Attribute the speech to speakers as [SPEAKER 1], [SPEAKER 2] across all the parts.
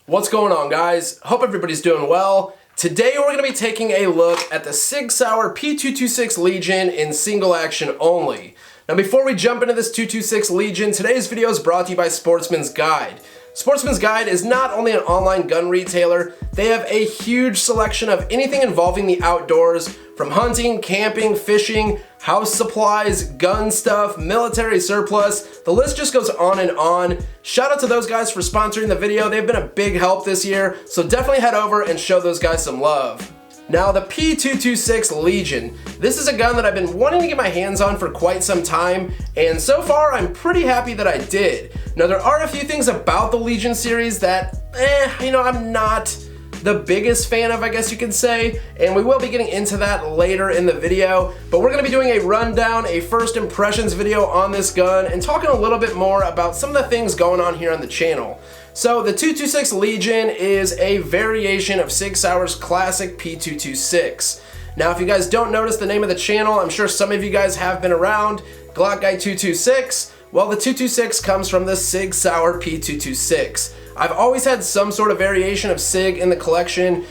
[SPEAKER 1] What's going on, guys? Hope everybody's doing well. Today we're going to be taking a look at the Sig Sauer P226 Legion in single action only. Now before we jump into this 226 Legion, today's video is brought to you by Sportsman's Guide. Sportsman's Guide is not only an online gun retailer, they have a huge selection of anything involving the outdoors, from hunting, camping, fishing, house supplies, gun stuff, military surplus, the list just goes on and on. Shout out to those guys for sponsoring the video. They've been a big help this year, so definitely head over and show those guys some love. Now the P226 Legion. This is a gun that I've been wanting to get my hands on for quite some time, and so far I'm pretty happy that I did. Now there are a few things about the Legion series that, I'm not the biggest fan of, I guess you could say, and we will be getting into that later in the video, but we're going to be doing a rundown, a first impressions video on this gun, and talking a little bit more about some of the things going on here on the channel. So the 226 Legion is a variation of Sig Sauer's classic P226. Now if you guys don't notice the name of the channel, I'm sure some of you guys have been around, Glock Guy 226, well the 226 comes from the Sig Sauer P226. I've always had some sort of variation of SIG in the collection,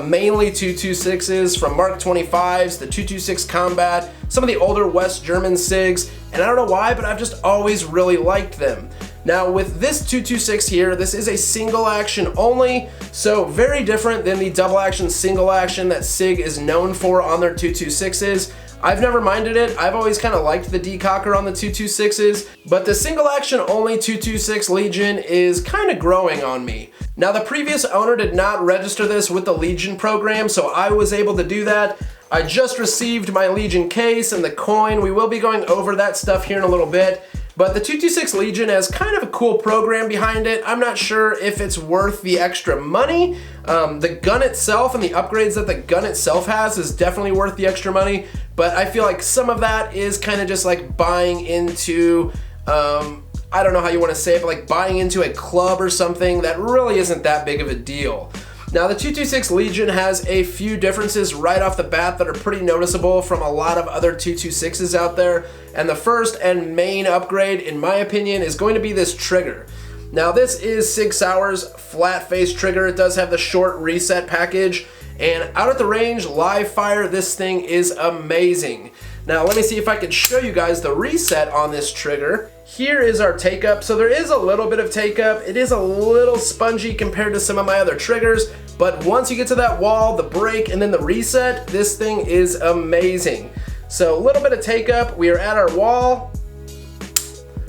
[SPEAKER 1] mainly 226s from Mark 25s, the 226 Combat, some of the older West German SIGs, and I don't know why, but I've just always really liked them. Now with this 226 here, this is a single action only, so very different than the double action single action that SIG is known for on their 226s. I've never minded it. I've always kind of liked the decocker on the 226s, but the single action only 226 Legion is kind of growing on me. Now the previous owner did not register this with the Legion program, so I was able to do that. I just received my Legion case and the coin. We will be going over that stuff here in a little bit. But the 226 Legion has kind of a cool program behind it. I'm not sure if it's worth the extra money. The gun itself and the upgrades that the gun itself has is definitely worth the extra money, but I feel like some of that is kind of just like buying into, I don't know how you want to say it, but like buying into a club or something that really isn't that big of a deal. Now the 226 Legion has a few differences right off the bat that are pretty noticeable from a lot of other 226s out there, and the first and main upgrade in my opinion is going to be this trigger. Now this is Sig Sauer's flat face trigger. It does have the short reset package, and out at the range, live fire, this thing is amazing. Now let me see if I can show you guys the reset on this trigger. Here is our take up. So there is a little bit of take up. It is a little spongy compared to some of my other triggers, but once you get to that wall, the break, and then the reset, this thing is amazing. So a little bit of take up. We are at our wall.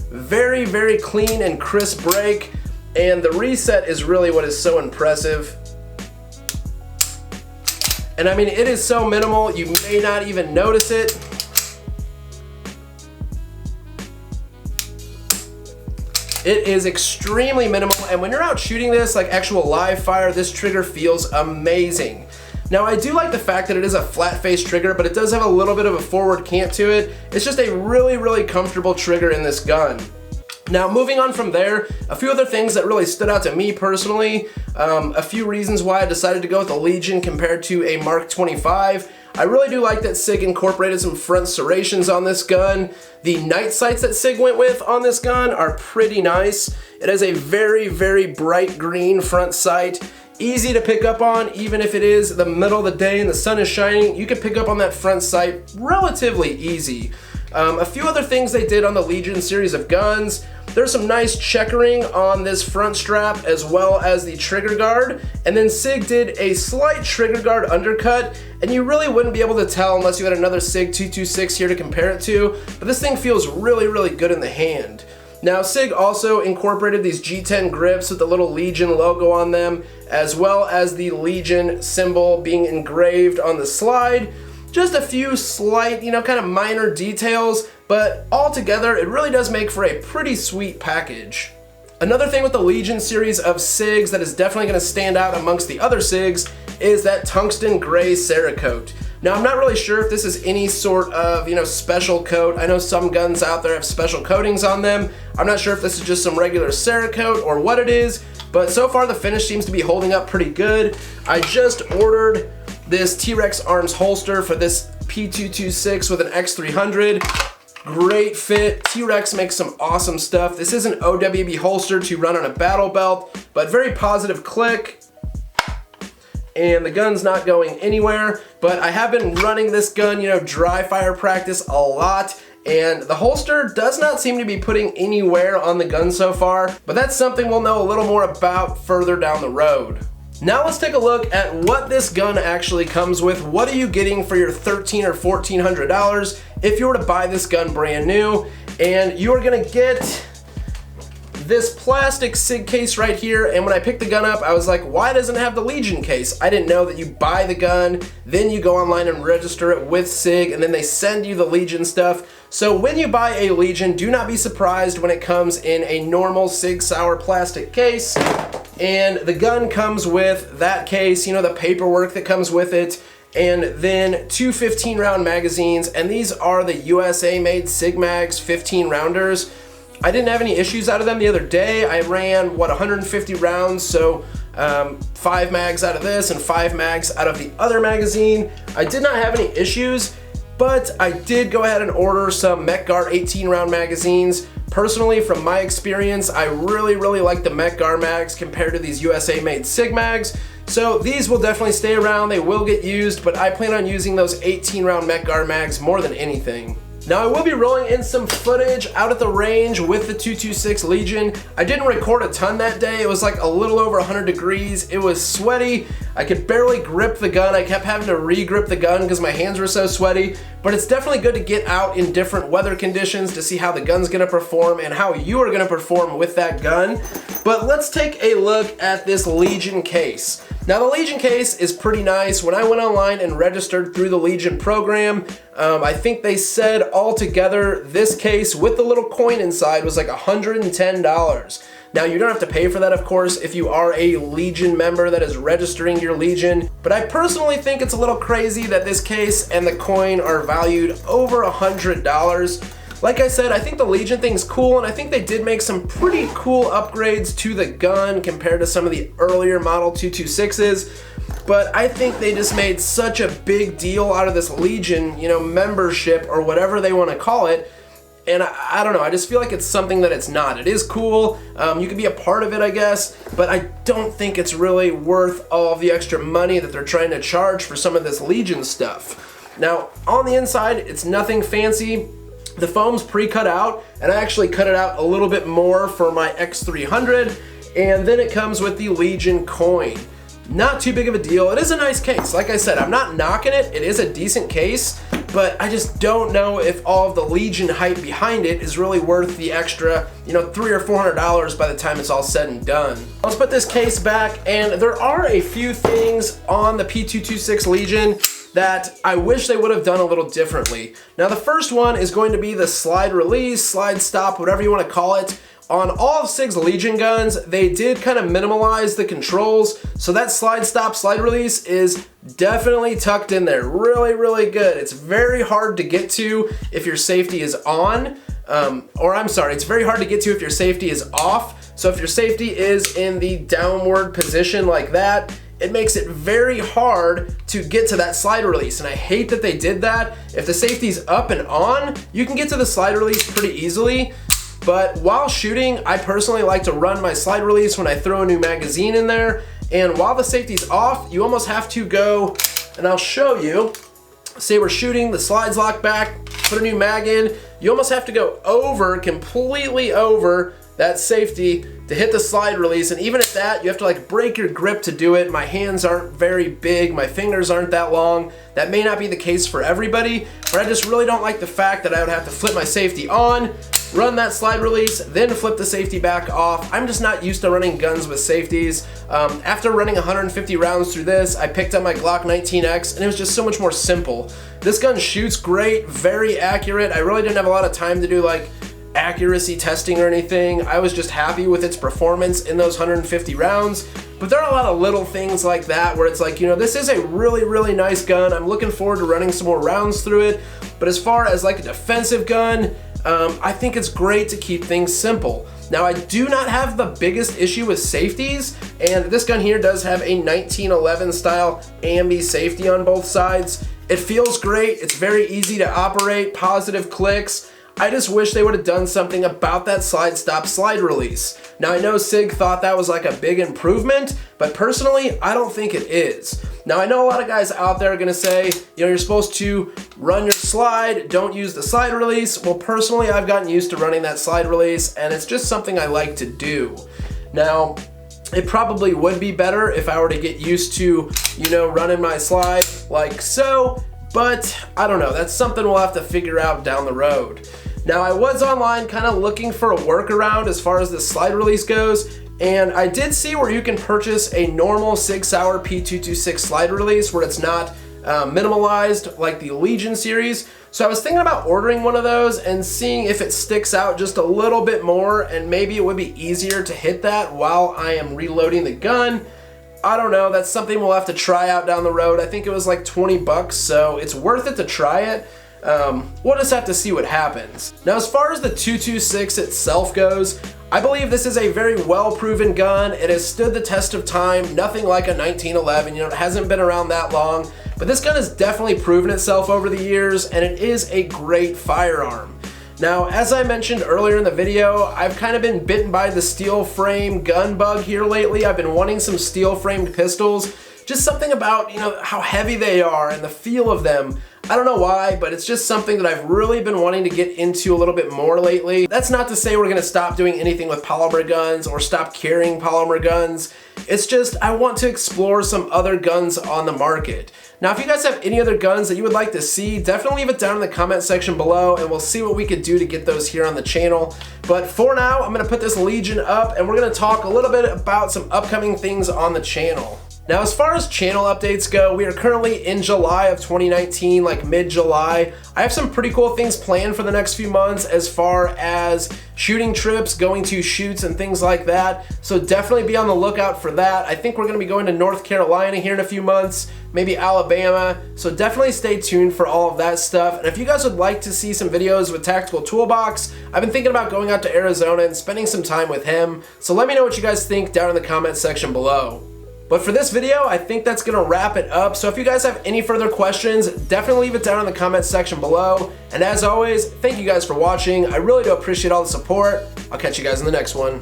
[SPEAKER 1] Very, very clean and crisp break, and the reset is really what is so impressive. And I mean, it is so minimal, you may not even notice it. It is extremely minimal, and when you're out shooting this, like actual live fire, this trigger feels amazing. Now I do like the fact that it is a flat face trigger, but it does have a little bit of a forward cant to it. It's just a really, really comfortable trigger in this gun. Now moving on from there, a few other things that really stood out to me personally, a few reasons why I decided to go with the Legion compared to a Mark 25. I really do like that SIG incorporated some front serrations on this gun. The night sights that SIG went with on this gun are pretty nice. It has a very, very bright green front sight. Easy to pick up on, even if it is the middle of the day and the sun is shining, you can pick up on that front sight relatively easy. A few other things they did on the Legion series of guns. There's some nice checkering on this front strap as well as the trigger guard, and then SIG did a slight trigger guard undercut, and you really wouldn't be able to tell unless you had another SIG 226 here to compare it to, but this thing feels really, really good in the hand. Now SIG also incorporated these G10 grips with the little Legion logo on them, as well as the Legion symbol being engraved on the slide. Just a few slight, kind of minor details, but altogether it really does make for a pretty sweet package. Another thing with the Legion series of SIGs that is definitely going to stand out amongst the other SIGs is that tungsten gray Seracote. Now I'm not really sure if this is any sort of, special coat. I know some guns out there have special coatings on them. I'm not sure if this is just some regular Seracote or what it is, but so far the finish seems to be holding up pretty good. I just ordered this T-Rex Arms holster for this P226 with an X300. Great fit. T-Rex makes some awesome stuff. This is an OWB holster to run on a battle belt, but very positive click. And the gun's not going anywhere, but I have been running this gun, you know, dry fire practice a lot, and the holster does not seem to be putting any wear on the gun so far, but that's something we'll know a little more about further down the road. Now let's take a look at what this gun actually comes with. What are you getting for your $1,300 or $1,400 if you were to buy this gun brand new? And you are gonna get this plastic Sig case right here, and when I picked the gun up, I was like, why doesn't it have the Legion case? I didn't know that you buy the gun, then you go online and register it with Sig, and then they send you the Legion stuff. So when you buy a Legion, do not be surprised when it comes in a normal Sig Sauer plastic case. And the gun comes with that case, you know, the paperwork that comes with it, and then two 15-round magazines, and these are the USA-made Sig Mags 15 rounders. I didn't have any issues out of them the other day. I ran, 150 rounds, so 5 mags out of this and 5 mags out of the other magazine. I did not have any issues, but I did go ahead and order some Mech-Gar 18-round magazines. Personally, from my experience, I really like the Mech-Gar mags compared to these USA-made Sig mags. So these will definitely stay around, they will get used, but I plan on using those 18-round Mech-Gar mags more than anything. Now I will be rolling in some footage out at the range with the 226 Legion. I didn't record a ton that day. It was like a little over 100 degrees. It was sweaty. I could barely grip the gun. I kept having to re-grip the gun because my hands were so sweaty. But it's definitely good to get out in different weather conditions to see how the gun's gonna perform and how you are gonna perform with that gun. But let's take a look at this Legion case. Now the Legion case is pretty nice. When I went online and registered through the Legion program, I think they said altogether this case with the little coin inside was like $110. Now you don't have to pay for that, of course, if you are a Legion member that is registering your Legion, but I personally think it's a little crazy that this case and the coin are valued over $100. Like I said, I think the Legion thing's cool, and I think they did make some pretty cool upgrades to the gun compared to some of the earlier model 226s, but I think they just made such a big deal out of this Legion, you know, membership or whatever they want to call it, and I don't know, I just feel like it's something that it's not. It is cool, you can be a part of it, I guess, but I don't think it's really worth all of the extra money that they're trying to charge for some of this Legion stuff. Now, on the inside, it's nothing fancy. The foam's pre-cut out, and I actually cut it out a little bit more for my X300, and then it comes with the Legion coin. Not too big of a deal. It is a nice case. Like I said, I'm not knocking it. It is a decent case, but I just don't know if all of the Legion hype behind it is really worth the extra, you know, $300 or $400 by the time it's all said and done. Let's put this case back, and there are a few things on the P226 Legion that I wish they would have done a little differently. Now the first one is going to be the slide release, slide stop, whatever you want to call it. On all of Sig's Legion guns, they did kind of minimalize the controls, so that slide stop, slide release is definitely tucked in there. Really good. It's very hard to get to if your safety is on, it's very hard to get to if your safety is off. So if your safety is in the downward position like that, it makes it very hard to get to that slide release, and I hate that they did that. If the safety's up and on, you can get to the slide release pretty easily, but while shooting, I personally like to run my slide release when I throw a new magazine in there, and while the safety's off, you almost have to go, and I'll show you, say we're shooting, the slide's locked back, put a new mag in, you almost have to go over, completely over that safety to hit the slide release, and even at that, you have to like break your grip to do it. My hands aren't very big, my fingers aren't that long. That may not be the case for everybody, but I just really don't like the fact that I would have to flip my safety on, run that slide release, then flip the safety back off. I'm just not used to running guns with safeties. After running 150 rounds through this, I picked up my Glock 19X, and it was just so much more simple. This gun shoots great, very accurate. I really didn't have a lot of time to do like accuracy testing or anything. I was just happy with its performance in those 150 rounds. But there are a lot of little things like that where it's like, you know, this is a really nice gun. I'm looking forward to running some more rounds through it. But as far as like a defensive gun, I think it's great to keep things simple. Now, I do not have the biggest issue with safeties, and this gun here does have a 1911 style ambi safety on both sides. It feels great. It's very easy to operate, positive clicks. I just wish they would have done something about that slide stop slide release. Now I know Sig thought that was like a big improvement, but personally, I don't think it is. Now I know a lot of guys out there are gonna say, you're supposed to run your slide, don't use the slide release. Well, personally, I've gotten used to running that slide release, and it's just something I like to do. Now, it probably would be better if I were to get used to, running my slide like so, but I don't know, that's something we'll have to figure out down the road. Now, I was online kind of looking for a workaround as far as the slide release goes, and I did see where you can purchase a normal Sig Sauer P226 slide release where it's not minimalized like the Legion series. So I was thinking about ordering one of those and seeing if it sticks out just a little bit more, and maybe it would be easier to hit that while I am reloading the gun. I don't know, that's something we'll have to try out down the road. I think it was like 20 bucks, so it's worth it to try it. We'll just have to see what happens. Now, as far as the 226 itself goes, I believe this is a very well-proven gun. It has stood the test of time, nothing like a 1911, it hasn't been around that long, but this gun has definitely proven itself over the years, and it is a great firearm. Now, as I mentioned earlier in the video, I've kind of been bitten by the steel frame gun bug here lately. I've been wanting some steel framed pistols. Just something about, how heavy they are and the feel of them. I don't know why, but it's just something that I've really been wanting to get into a little bit more lately. That's not to say we're gonna stop doing anything with polymer guns or stop carrying polymer guns. It's just, I want to explore some other guns on the market. Now, if you guys have any other guns that you would like to see, definitely leave it down in the comment section below, and we'll see what we could do to get those here on the channel. But for now, I'm gonna put this Legion up, and we're gonna talk a little bit about some upcoming things on the channel. Now, as far as channel updates go, we are currently in July of 2019, like mid-July. I have some pretty cool things planned for the next few months as far as shooting trips, going to shoots and things like that. So definitely be on the lookout for that. I think we're gonna be going to North Carolina here in a few months, maybe Alabama. So definitely stay tuned for all of that stuff. And if you guys would like to see some videos with Tactical Toolbox, I've been thinking about going out to Arizona and spending some time with him. So let me know what you guys think down in the comment section below. But for this video, I think that's gonna wrap it up. So if you guys have any further questions, definitely leave it down in the comment section below. And as always, thank you guys for watching. I really do appreciate all the support. I'll catch you guys in the next one.